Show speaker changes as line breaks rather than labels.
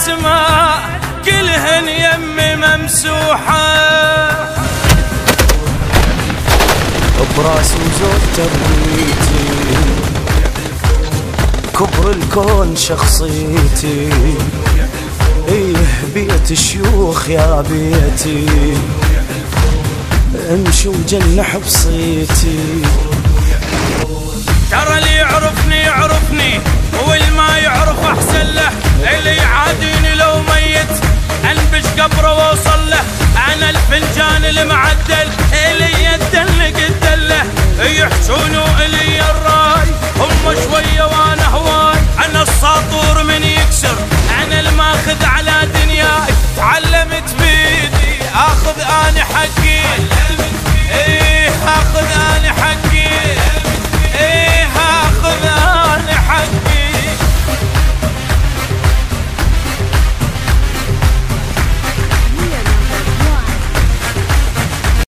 الاسماء كلهن يمي ممسوحة،
براس وزود تربيتي، كبر الكون شخصيتي، ايه بيت الشيوخ يا بيتي، امشي وجنح بصيتي.
ترى اللي يعرفني يعرفني، واللي ما يعرف احسن له، اللي يعاديني لو ميت انبش قبره واوصل له. انا الفنجان المعدل